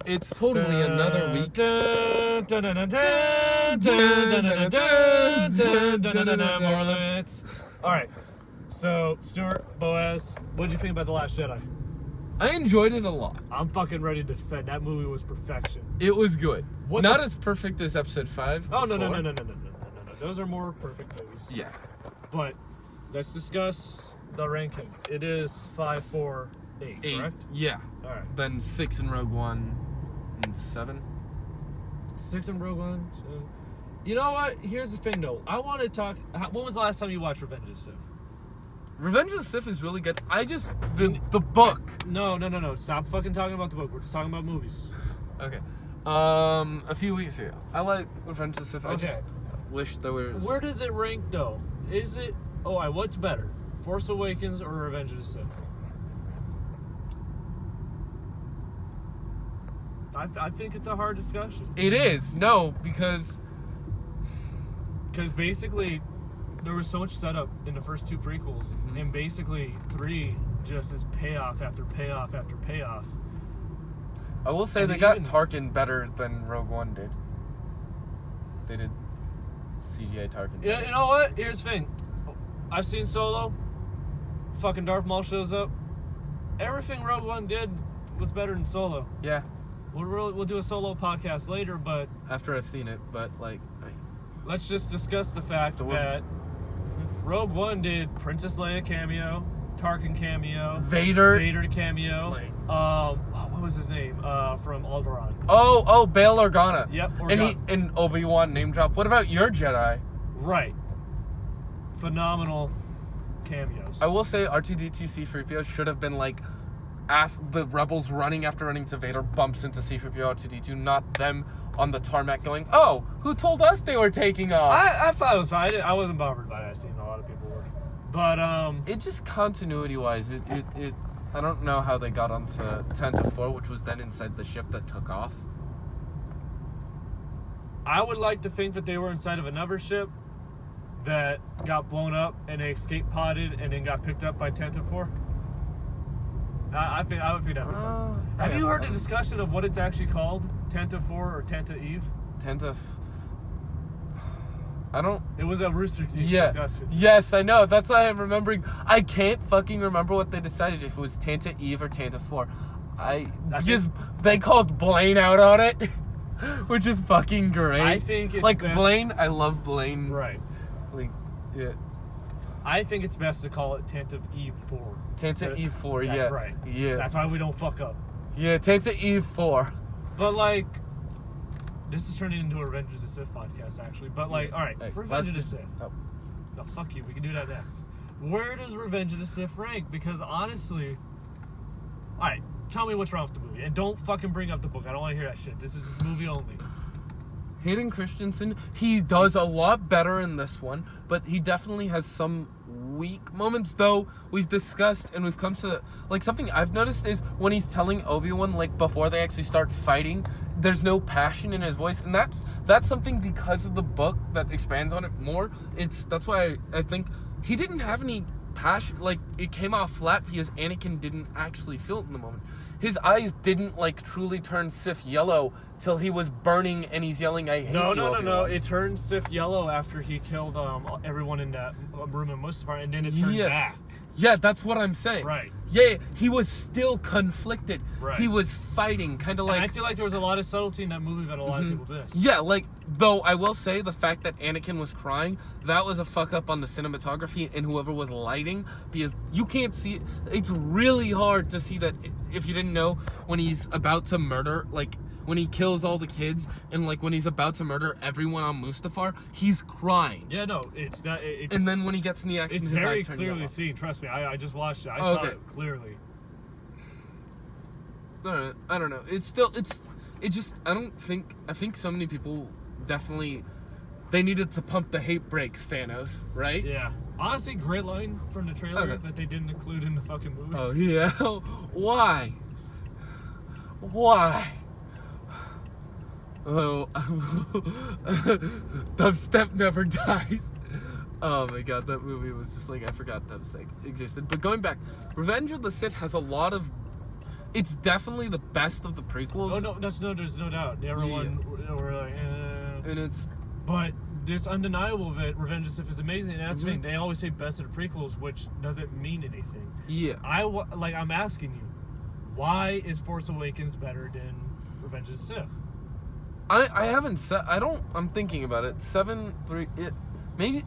It's totally another week. More limits. Alright. So, Stuart, Boaz, what'd you think about The Last Jedi? I enjoyed it a lot. I'm fucking ready to defend. That movie was perfection. It was good. What Not as perfect as episode 5. Oh, no. Those are more perfect movies. Yeah. But let's discuss the ranking. It is 5, 4, 8, correct? Yeah. Alright. Then 6 in Rogue One and 7. 6 in Rogue One. 7. You know what? Here's the thing, though. I want to talk... When was the last time you watched Revenge of the Sith? Revenge of the Sith is really good. The book. No. Stop fucking talking about the book. We're just talking about movies. Okay. A few weeks ago. I like Revenge of the Sith. I just wish there was... Where does it rank, though? Is it... what's better? Force Awakens or Revenge of the Sith? I think it's a hard discussion. It is. No, because basically there was so much setup in the first 2 prequels, and basically 3 just is payoff after payoff after payoff. I will say they got Tarkin better than Rogue One did. They did CGI Tarkin. Yeah, you know what? Here's the thing. I've seen Solo. Fucking Darth Maul shows up. Everything Rogue One did was better than Solo. Yeah. We'll do a Solo podcast later, but... After I've seen it, but, let's just discuss the fact that Rogue One did Princess Leia cameo, Tarkin cameo, Vader cameo, what was his name? From Alderaan. Oh, Bail Organa. Yep, And Obi-Wan name drop. What about your Jedi? Right. Phenomenal cameos. I will say R2-D2 C-3PO should have been the rebels running to Vader bumps into C-3PO R2-D2, not them on the tarmac going, oh, who told us they were taking off? I thought it was fine. I wasn't bothered by that scene. A lot of people were. But, it just continuity-wise, it I don't know how they got onto Tantive, which was then inside the ship that took off. I would like to think that they were inside of another ship that got blown up and they escape podded and then got picked up by Tantive. I would think that would be fun. Have you heard the discussion of what it's actually called? Tantive or Tantive? Tantive. I don't... It was a Rooster Teeth discussion. Yes, I know. That's why I'm remembering. I can't fucking remember what they decided, if it was Tantive or Tantive. Because they called Blaine out on it, which is fucking great. I think it's best... Blaine, I love Blaine. Right. Yeah. I think it's best to call it Tantive 4. Tantive 4, yeah. That's right. Yeah. That's why we don't fuck up. Yeah, Tantive 4. But, this is turning into a Revenge of the Sith podcast, actually. But, alright, Revenge of the Sith. Oh. No, fuck you. We can do that next. Where does Revenge of the Sith rank? Because, honestly... Alright, tell me what's wrong with the movie. And don't fucking bring up the book. I don't want to hear that shit. This is movie only. Hayden Christensen, he does a lot better in this one, but he definitely has some weak moments, though we've discussed and we've come to, something I've noticed is when he's telling Obi-Wan, before they actually start fighting, there's no passion in his voice, and that's something because of the book that expands on it more. That's why I think he didn't have any passion, it came off flat because Anakin didn't actually feel it in the moment. His eyes didn't truly turn Sith yellow till he was burning and he's yelling, "I hate you." No. It turned Sith yellow after he killed everyone in that room in Mustafar, and then it turned back. Yeah, that's what I'm saying. Right. Yeah, he was still conflicted. Right. He was fighting, kind of like... And I feel like there was a lot of subtlety in that movie that a lot of people missed. Yeah, though I will say the fact that Anakin was crying, that was a fuck up on the cinematography and whoever was lighting, because you can't see... It's really hard to see that, if you didn't know, when he's about to murder, when he kills all the kids and when he's about to murder everyone on Mustafar, he's crying. Yeah, no, it's not. And then when he gets in the action, it's his very eyes turn clearly yellow. seen. Trust me, I just watched it. I saw it clearly. I don't know. I think so many people definitely, they needed to pump the hate brakes, Thanos, right? Yeah. Honestly, great line from the trailer that they didn't include in the fucking movie. Oh yeah. Why? Oh, dubstep never dies. Oh my god, that movie was just I forgot dubstep existed. But going back, Revenge of the Sith has a lot of... it's definitely the best of the prequels. Oh no, there's no doubt. Everyone were like, and it's. But it's undeniable that Revenge of the Sith is amazing. And that's the thing. They always say best of the prequels, which doesn't mean anything. Yeah. I'm asking you, why is Force Awakens better than Revenge of the Sith? I haven't said. I'm thinking about it. 7, 3. Maybe.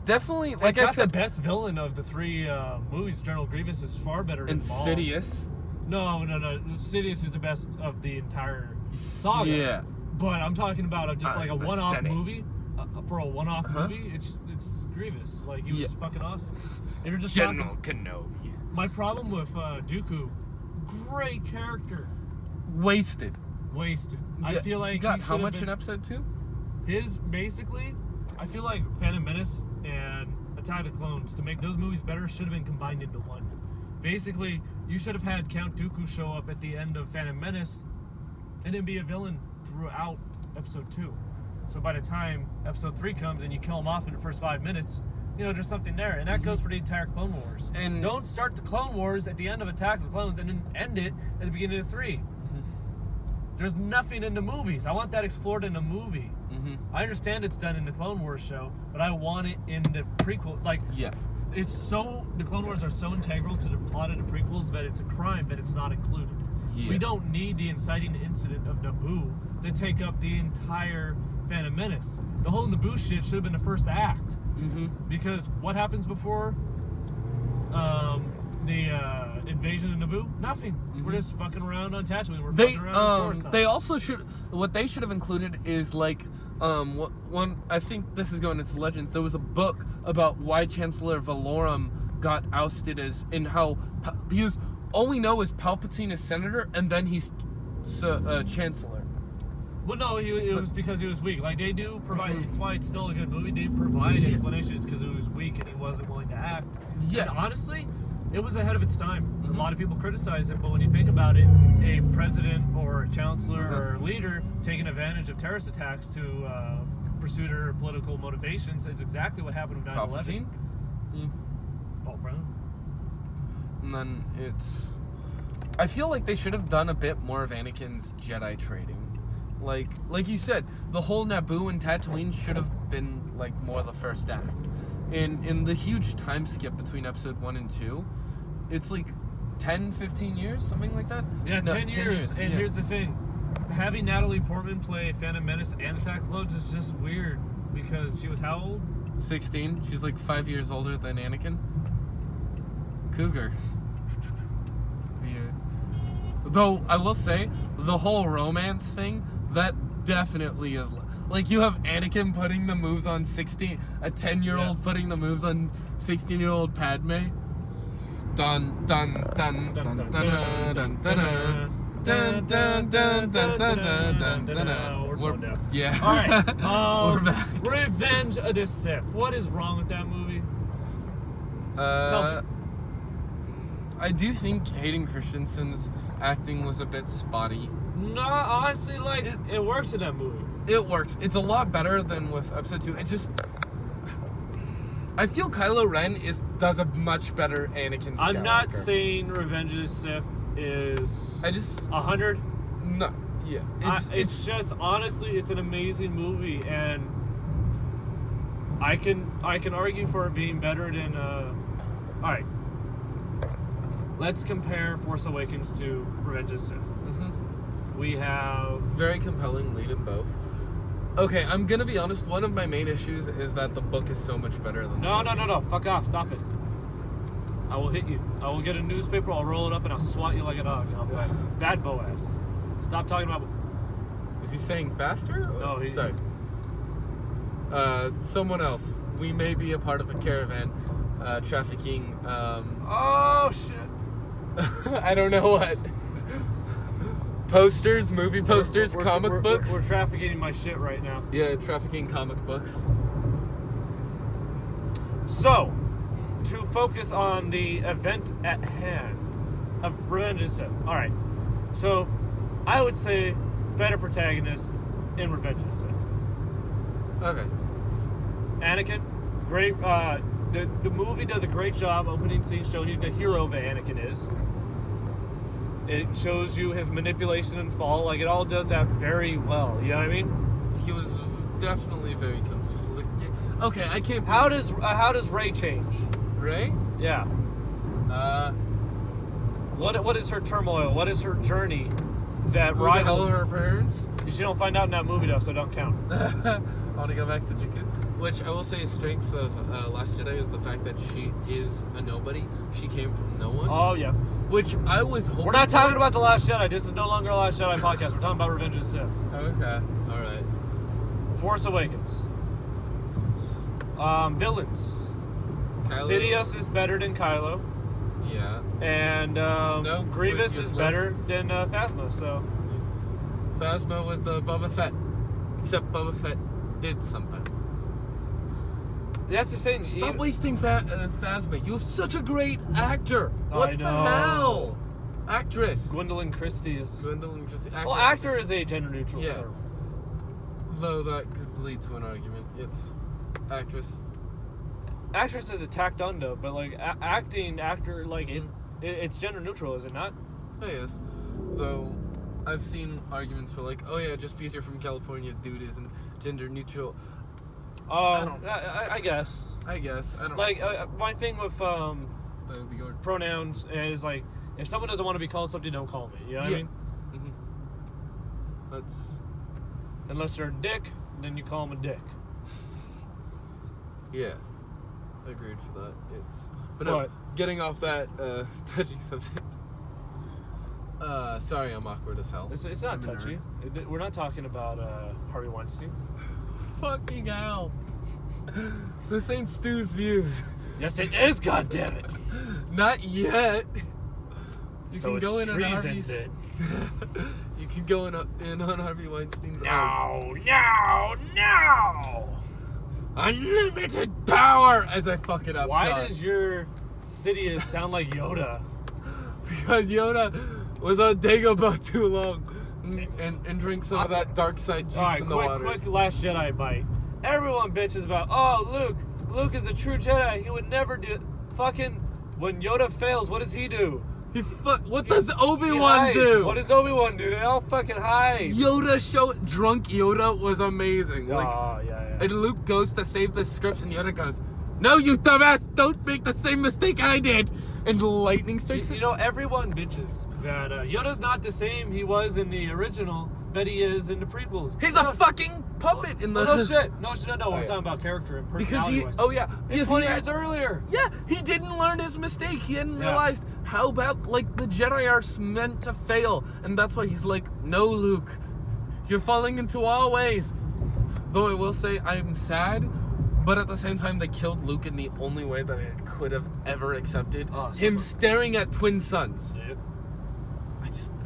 Definitely, like I said, the best villain of the 3 movies. General Grievous is far better than Insidious. Maul. No. Insidious is the best of the entire saga. Yeah. But I'm talking about just like a one-off Senate. movie. For a one-off movie, it's Grievous. Like, he was fucking awesome. And you're just General Kenobi. My problem with Dooku, great character. Wasted. I feel like he got how much in episode 2? Basically, I feel like Phantom Menace and Attack of the Clones, to make those movies better, should have been combined into one. Basically, you should have had Count Dooku show up at the end of Phantom Menace and then be a villain throughout episode 2. So by the time episode 3 comes and you kill him off in the first 5 minutes, there's something there. And that goes for the entire Clone Wars. And don't start the Clone Wars at the end of Attack of the Clones and then end it at the beginning of 3. There's nothing in the movies. I want that explored in a movie. I understand it's done in the Clone Wars show, but I want it in the prequel. The Clone Wars are so integral to the plot of the prequels that it's a crime that it's not included. Yeah. We don't need the inciting incident of Naboo to take up the entire Phantom Menace. The whole Naboo shit should have been the first act. Because what happens before the invasion of Naboo? Nothing. We're just fucking around on Tatooine. We're fucking around on Coruscant. They also should. What they should have included is like one. I think this is going into Legends. There was a book about why Chancellor Valorum got ousted because all we know is Palpatine is senator and then he's chancellor. Well, no, it was because he was weak. Like, they do provide. It's why it's still a good movie. They provide explanations because he was weak and he wasn't willing to act. Yeah. And honestly, it was ahead of its time. A lot of people criticize it, but when you think about it, a president or a chancellor or a leader taking advantage of terrorist attacks to pursue their political motivations is exactly what happened with 9/11. Palpatine? Oh, bro. And then I feel like they should have done a bit more of Anakin's Jedi training. Like you said, the whole Naboo and Tatooine should have been like more the first act. In the huge time skip between episode 1 and 2, it's like 10, 15 years, something like that? Yeah, no, 10 years. And here's the thing. Having Natalie Portman play Phantom Menace and Attack of the Clones is just weird because she was how old? 16. She's like 5 years older than Anakin. Cougar. Yeah. Though, I will say, the whole romance thing, that definitely is... Like, you have Anakin putting the moves on 10-year-old putting the moves on 16-year-old Padme. Dun, dun, dun, dun, dun, dun, dun, dun, dun, dun, dun, dun, dun. We're tone deaf. Yeah. All right. We're back. Revenge of the Sith. What is wrong with that movie? Tell me. I do think Hayden Christensen's acting was a bit spotty. No, honestly, it works in that movie. It works. It's a lot better than with episode 2. It just... I feel Kylo Ren does a much better Anakin Skywalker. I'm not saying Revenge of the Sith is... 100. No, yeah. It's just, honestly, it's an amazing movie, and I can argue for it being better than... Alright. Let's compare Force Awakens to Revenge of the Sith. We have... Very compelling lead in both. Okay, I'm gonna be honest, one of my main issues is that the book is so much better than the movie. No. Fuck off. Stop it. I will hit you. I will get a newspaper, I'll roll it up, and I'll swat you like a dog. I'll be like, bad Boaz. Stop talking about... Is he saying faster? No, he's... Sorry. Someone else. We may be a part of a caravan trafficking... Oh, shit. I don't know what. Posters, movie posters, comic books. We're trafficking my shit right now. Yeah, trafficking comic books. So, to focus on the event at hand of Revenge of the Sith. Alright, so I would say better protagonist in Revenge of the Sith. Okay. Anakin, great. The movie does a great job opening scene showing you the hero that Anakin is. It shows you his manipulation and fall. Like, it all does that very well. You know what I mean? He was definitely very conflicted. Okay, I can't. How does Rey change? Rey? Yeah. What is her turmoil? What is her journey that Who the hell rivals are her parents? She don't find out in that movie though, so don't count. I want to go back to Jumkey, which I will say a strength of Last Jedi is the fact that she is a nobody. She came from no one. Oh yeah. Which I was hoping. We're not talking about The Last Jedi. This is no longer a Last Jedi podcast. We're talking about Revenge of the Sith. Okay. All right. Force Awakens. Villains. Kylo. Sidious is better than Kylo. Yeah. And Snoke Grievous was is useless. better than Phasma. So. Phasma was the Boba Fett. Except Boba Fett did something. That's the thing. Stop wasting Phasma. You're such a great actor. What I know. the hell? Actress. Gwendolyn Christie is. Gwendolyn Christie. Well, actor is a gender neutral Yeah. term. Though that could lead to an argument. It's actress. Actress is a tacked on though, but like actor, like it's gender neutral, is it not? Oh yes. Though I've seen arguments for like, oh yeah, just because you're from California, dude isn't gender neutral. I guess. I guess. I don't Like my thing with the pronouns is like, if someone doesn't want to be called something, don't call me. You know what I mean? Mm-hmm. That's. Unless they're a dick, then you call them a dick. Yeah. Agreed for that. But no, getting off that touchy subject. Sorry, I'm awkward as hell. It's not touchy. We're not talking about Harvey Weinstein. Fucking hell. This ain't Stu's views. Yes, it is. God damn it. Not yet. You So can it's go in on treason, Harvey's. then. You can go in on Harvey Weinstein's. No. Unlimited power as I fuck it up. Why God. does your Sidious sound like Yoda? Because Yoda was on Dagobah too long and drink some of that dark side juice Alright, in the quick waters. Last Jedi bite. Everyone bitches about, oh, Luke is a true Jedi. He would never do fucking, when Yoda fails, what does he do? What does He Obi-Wan hides. do? What does Obi-Wan do? They all fucking hide. Drunk Yoda was amazing. Oh, yeah. And Luke goes to save the scripts, and Yoda goes, "No, you dumbass! Don't make the same mistake I did!" And lightning strikes. You know, everyone bitches that Yoda's not the same he was in the original that he is in the prequels. He's a fucking puppet in the. No shit. No. We're yeah. talking about character and Because personality. he. Oh yeah. It's 20 years earlier. Yeah, he didn't learn his mistake. He hadn't realized how bad, like, the Jedi are meant to fail. And that's why he's like, "No, Luke, you're falling into our ways." Though I will say, I'm sad, but at the same time, they killed Luke in the only way that I could have ever accepted. Him staring at twin suns. Yep.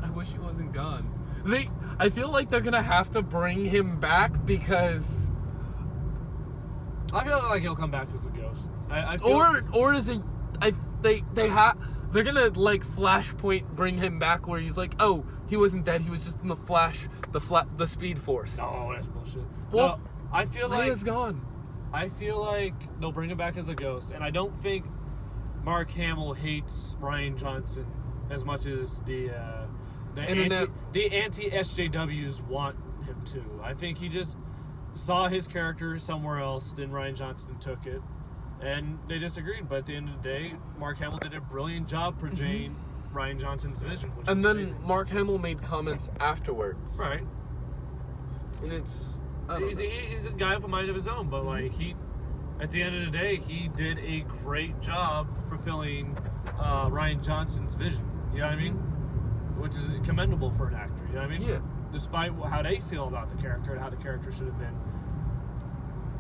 I wish he wasn't gone. I feel like they're gonna have to bring him back because... I feel like he'll come back as a ghost. I feel Or is it? They're gonna like Flashpoint bring him back where he's like, oh, he wasn't dead. He was just in the Flash, the Speed Force. No, that's bullshit. Well, no, I feel like Leia's gone. I feel like they'll bring him back as a ghost, and I don't think Mark Hamill hates Rian Johnson as much as the anti-SJWs want him to. I think he just saw his character somewhere else, then Rian Johnson took it, and they disagreed. But at the end of the day, Mark Hamill did a brilliant job portraying Rian Johnson's vision. Which And was then amazing. Mark Hamill made comments afterwards. Right. And it's... He's a guy with a mind of his own, but like at the end of the day, he did a great job fulfilling Rian Johnson's vision. You know what I mean? Which is commendable for an actor. You know what I mean? Yeah. Despite how they feel about the character and how the character should have been,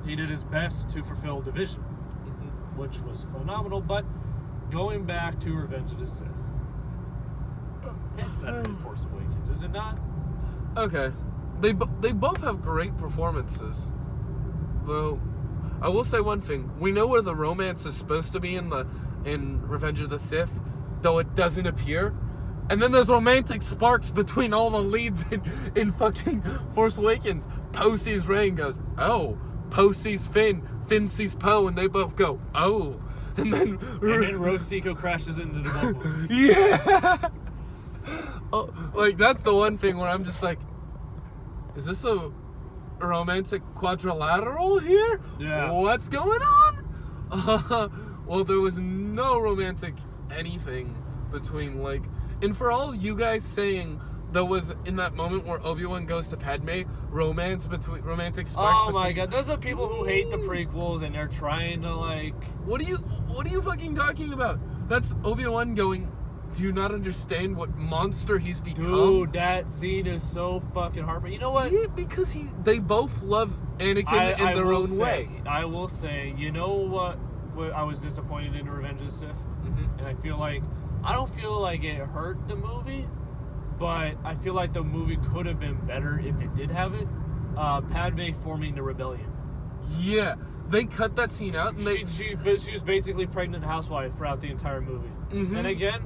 he did his best to fulfill the vision, which was phenomenal. But going back to Revenge of the Sith, it's better than Force Awakens, is it not? Okay. They both have great performances. Though, I will say one thing. We know where the romance is supposed to be in Revenge of the Sith, though it doesn't appear. And then there's romantic sparks between all the leads in fucking Force Awakens. Poe sees Rey and goes, oh. Poe sees Finn. Finn sees Poe, and they both go, oh. And then Rose Tico crashes into the bubble. Yeah. Oh, like, that's the one thing where I'm just like, is this a romantic quadrilateral here? Yeah. What's going on? Well, there was no romantic anything between, like, and for all you guys saying there was in that moment where Obi-Wan goes to Padme, romantic sparks. Oh my god, those are people who hate the prequels and they're trying to like. What are you fucking talking about? That's Obi-Wan going, do you not understand what monster he's become? Dude, that scene is so fucking heartbreaking. You know what? Yeah, because they both love Anakin in their own way. I will say, you know what I was disappointed in Revenge of the Sith? Mm-hmm. And I don't feel like it hurt the movie, but I feel like the movie could have been better if it did have it. Padme forming the rebellion. Yeah, they cut that scene out. And she was basically pregnant housewife throughout the entire movie. Mm-hmm. And again,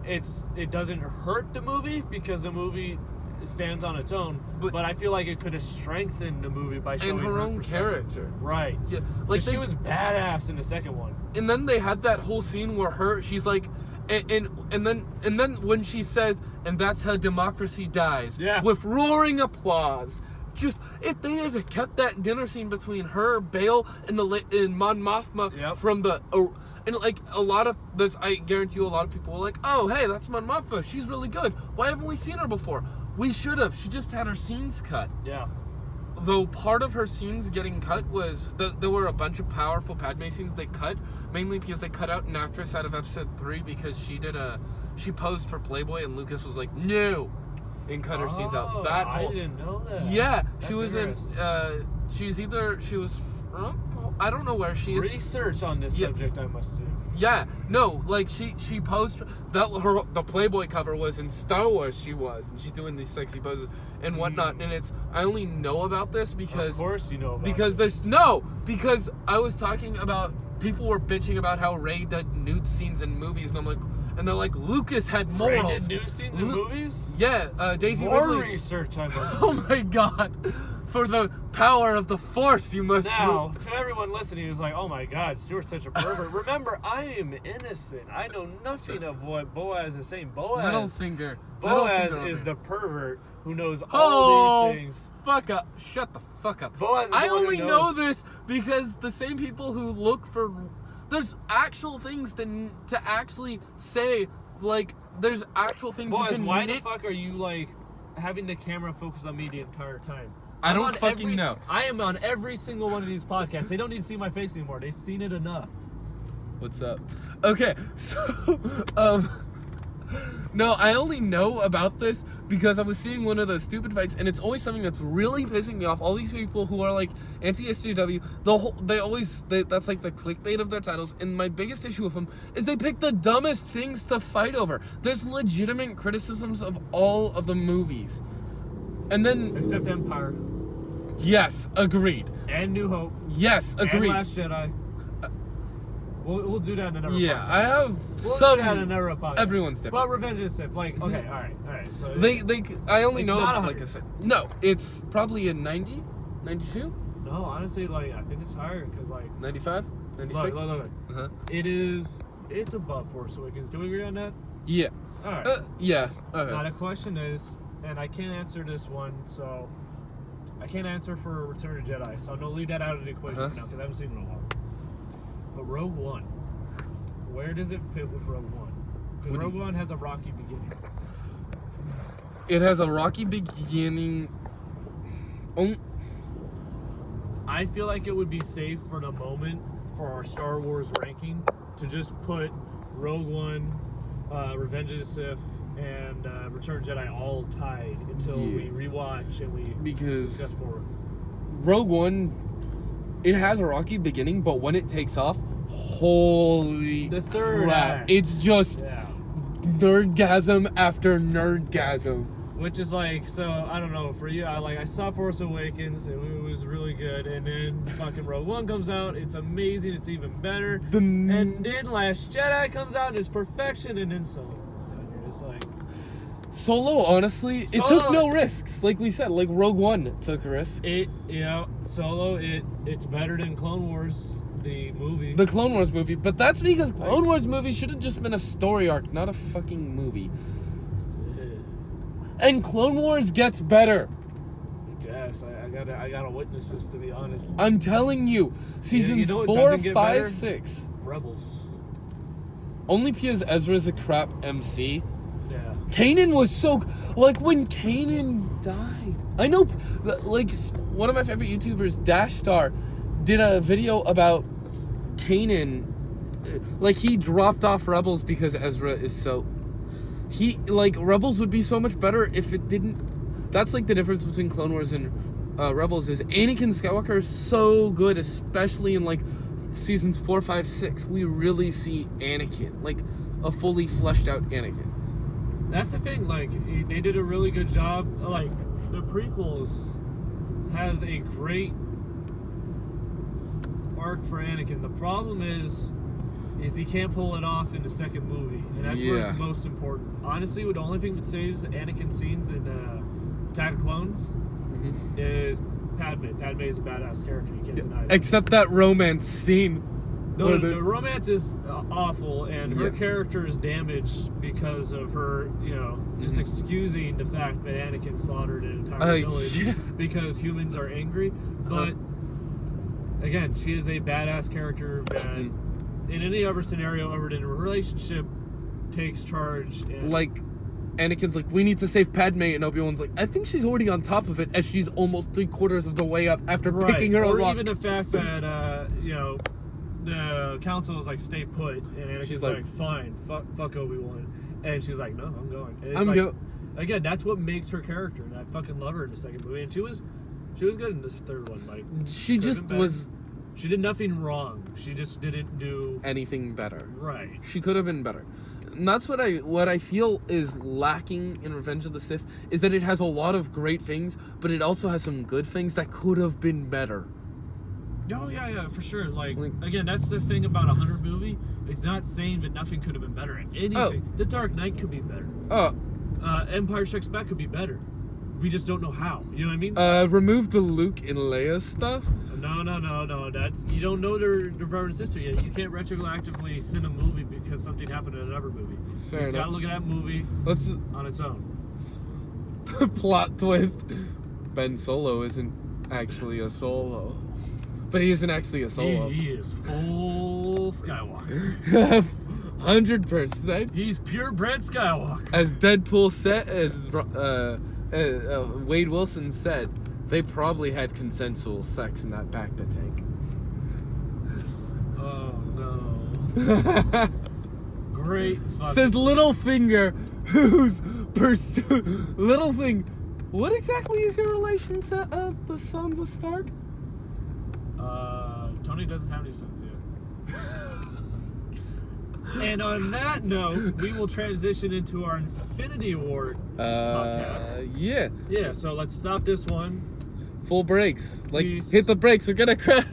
it doesn't hurt the movie because the movie stands on its own. But I feel like it could have strengthened the movie by showing her own character. Right. Yeah, like she was badass in the second one. And then they had that whole scene where she's like, and then when she says, and that's how democracy dies. Yeah. With roaring applause. Just if they had kept that dinner scene between her, Bail, and Mon Mothma from the. And like a lot of this, I guarantee you, a lot of people were like, "Oh, hey, that's Mon Mothma. She's really good. Why haven't we seen her before?" We should have. She just had her scenes cut. Yeah. Though part of her scenes getting cut was there were a bunch of powerful Padme scenes they cut, mainly because they cut out an actress out of episode 3 because she posed for Playboy and Lucas was like, "No," and cut her scenes out. I didn't know that. Yeah, That's she was in. She was. I don't know where she is. Research on this subject I must do. Yeah, no, like she posed the Playboy cover was in Star Wars. She was, and she's doing these sexy poses and whatnot. And I only know about this because of course you know about because I was talking about people were bitching about how Rey did nude scenes in movies, and I'm like, and they're like, Lucas had morals. Rey did nude scenes in movies? Yeah, Daisy More Ridley. research I must do. Oh my god. For the power of the Force, you must. Now, to everyone listening who's like, "Oh my God, Stuart's such a pervert." Remember, I am innocent. I know nothing of what Boaz is saying. Boaz is the pervert who knows all these things. Fuck up! Shut the fuck up. Boaz is I the one only who know knows. this because the same people who look for there's actual things to actually say. Like there's actual things. Boaz, you can why the fuck are you like having the camera focus on me the entire time? I don't fucking know. I am on every single one of these podcasts. They don't need to see my face anymore. They've seen it enough. What's up? Okay, so, no, I only know about this because I was seeing one of those stupid fights, and it's always something that's really pissing me off. All these people who are like anti-SJW, that's like the clickbait of their titles, and my biggest issue with them is they pick the dumbest things to fight over. There's legitimate criticisms of all of the movies. And then... Except Empire. Yes, agreed. And New Hope. Yes, agreed. And Last Jedi. We'll do that in another podcast. Yeah, I have we'll some... do that in another podcast. Everyone's different. But Revenge of the Sith, like, okay, alright. So I only know, not like I said. No, it's probably a 90? 92? No, honestly, like, I think it's higher, because, like... 95? 96? Look. Uh-huh. It's above Force Awakens. Can we agree on that? Yeah. Alright. Yeah. Okay. Now, the question is, and I can't answer this one, so... I can't answer for Return of the Jedi, so I'm going to leave that out of the equation for now, because I haven't seen it in a while. But Rogue One, where does it fit with Rogue One? Because Rogue One has a rocky beginning. It has a rocky beginning. I feel like it would be safe for the moment for our Star Wars ranking to just put Rogue One, Revenge of the Sith, and Return of the Jedi all tied until we rewatch and we discuss more. Rogue One, it has a rocky beginning, but when it takes off, holy the third crap. act. It's just nerdgasm after nerdgasm. Which is like, so, I don't know, for you, I saw Force Awakens, and it was really good, and then fucking Rogue One comes out, it's amazing, it's even better, and then Last Jedi comes out, and it's perfection, and then Solo. It's like... Solo, honestly, it took no risks, like we said, like Rogue One took risks. Solo, it's better than Clone Wars, the movie. The Clone Wars movie, but that's because Clone Wars movie should have just been a story arc, not a fucking movie. and Clone Wars gets better. I guess I gotta witness this, to be honest. I'm telling you, seasons you know what 4, doesn't get 5, better? 6. Rebels. Only because Ezra's a crap MC. Yeah. Kanan was so... Like, when Kanan died... I know, like, one of my favorite YouTubers, Dashstar, did a video about Kanan. Like, he dropped off Rebels because Ezra is so... Rebels would be so much better if it didn't... That's, like, the difference between Clone Wars and Rebels is Anakin Skywalker is so good, especially in, like, seasons 4, 5, 6. We really see Anakin. Like, a fully fleshed out Anakin. That's the thing, like, they did a really good job. Like, the prequels has a great arc for Anakin. The problem is he can't pull it off in the second movie, and that's where it's most important. Honestly, the only thing that saves Anakin scenes in Attack of Clones is Padme. Padme is a badass character. You can't deny that. Except that romance scene. No, the romance is awful, and her character is damaged because of her, just excusing the fact that Anakin slaughtered an entire village because humans are angry. But again, she is a badass character that, in any other scenario ever in a relationship, takes charge. And like, Anakin's like, we need to save Padme, and Obi-Wan's like, I think she's already on top of it, as she's almost 3/4 of the way up after picking her or up. even the fact that the council is like, stay put, and Anakin's like, fine, fuck Obi-Wan, and she's like, no, I'm going. And it's again, that's what makes her character, and I fucking love her in the second movie, and she was good in the third one. Like, she just was. She did nothing wrong. She just didn't do anything better. Right. She could have been better. And that's what I feel is lacking in Revenge of the Sith, is that it has a lot of great things, but it also has some good things that could have been better. Oh, yeah, for sure. Like, again, that's the thing about a Hunter movie. It's not saying that nothing could have been better in anything. The Dark Knight could be better. Empire Strikes Back could be better. We just don't know how. You know what I mean? Remove the Luke and Leia stuff. No. You don't know their brother and sister yet. You can't retroactively send a movie because something happened in another movie. Fair you just enough. gotta look at that movie on its own. Plot twist. Ben Solo isn't actually a Solo. But he isn't actually a Solo. He is full Skywalker. 100%. He's purebred Skywalker. As Deadpool said, as Wade Wilson said, they probably had consensual sex in that Bacta tank. Oh no. Great fucking... Says Littlefinger, who's Littlefinger. What exactly is your relation to the Sons of Stark? Tony doesn't have any sons yet. And on that note, we will transition into our Infinity Ward podcast. Yeah. Yeah, so let's stop this one. Full brakes. Like, Peace. hit the brakes, we're gonna crash.